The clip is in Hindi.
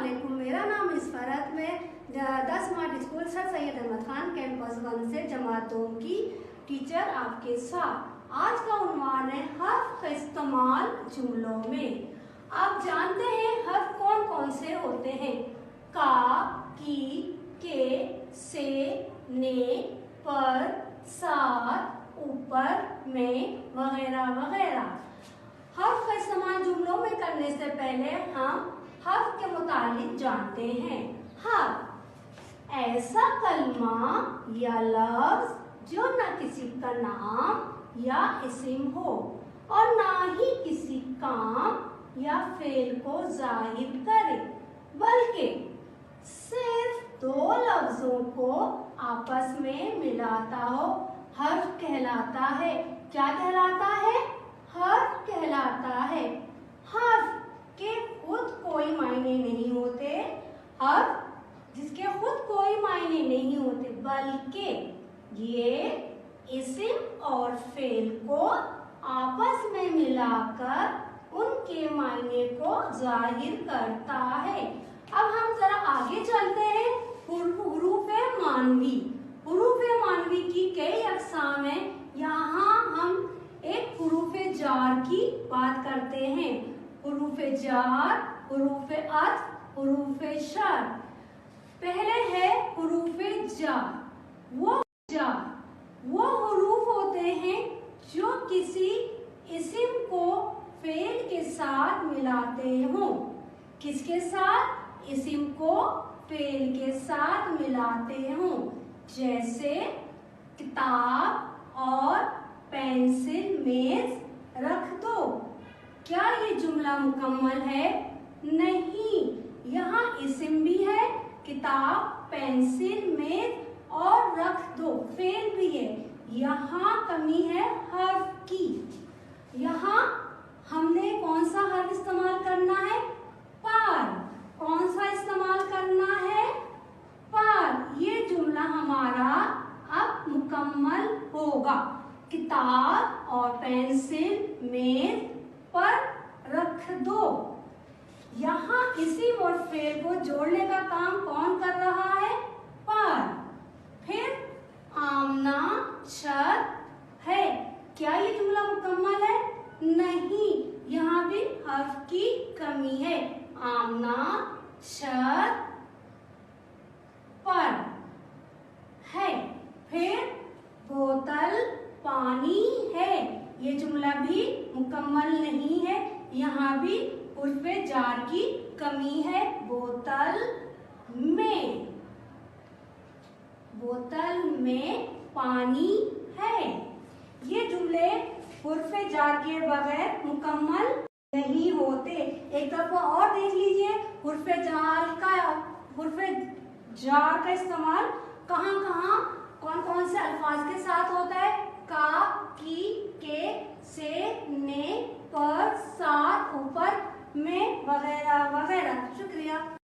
अस्सलामुअलैकुम। मेरा नाम इस्फरत। मैं 10 smart school sir Syed Ahmad Khan campus 1 से जमात 2 की टीचर आपके साथ। आज का उन्वान है हर्फ का इस्तेमाल जुमलों में। आप जानते हैं हर्फ कौन कौन से होते हैं? का, की, के, से, ने, पर, साथ, ऊपर, में, वगैरह वगैरह। हर्फ का इस्तेमाल जुमलों में करने से पहले हम हर्फ के मुतालिक जानते हैं। हर्फ ऐसा कलमा या लफ्ज जो न किसी का नाम या इस्म हो और ना ही किसी काम या फेल को जाहिर करे, बल्कि सिर्फ दो लफ्जों को आपस में मिलाता हो, हर्फ कहलाता है। क्या कहलाता है? हर्फ कहलाता है। हर्फ के खुद कोई मायने नहीं होते, हर्फ जिसके खुद कोई मायने नहीं होते, बल्कि ये इस्म और फेल को आपस में मिलाकर उनके मायने को जाहिर करता है। अब हम जरा आगे चलते हैं। हुरूफे मानवी। हुरूफे मानवी की कई अक़साम हैं। यहाँ हम एक हुरूफे जार की बात करते हैं। हुरूफे जार, हुरूफे अत्फ, हुरूफे शर्त। पहले है हुरूफे जार। वो हुरूफ होते हैं जो किसी इस्म को फेल के साथ मिलाते हों। किसके साथ? इस्म को फेल के साथ मिलाते हों। जैसे किताब और पेंसिल मेज रख दो। क्या ये जुमला मुकम्मल है? नहीं, यहाँ इस्म भी है, किताब, पेंसिल, मेज और रख दो फेल भी है। यहाँ कमी है हर्फ की। यहाँ हमने कौन सा हर्फ इस्तेमाल करना है? पर। कौन सा इस्तेमाल करना है? पर। ये जुमला हमारा अब मुकम्मल होगा। किताब और पेंसिल मेज पर रख दो। यहाँ इसी और फेल को जोड़ने का काम कौन कर रहा है? पर। फिर आमना छत है। क्या ये जुमला मुकम्मल है? नहीं, यहाँ भी हर्फ की कमी है। आमना छत पर है। फिर बोतल पानी है। ये जुमला भी मुकम्मल नहीं है, यहाँ भी हुरूफे जार की कमी है। बोतल में पानी है। ये जुमले हुरूफे जार के बगैर मुकम्मल नहीं होते। एक दफा और देख लीजिए हुरूफे जार का इस्तेमाल कहाँ कहाँ कौन कौन से अल्फाज के साथ होता है।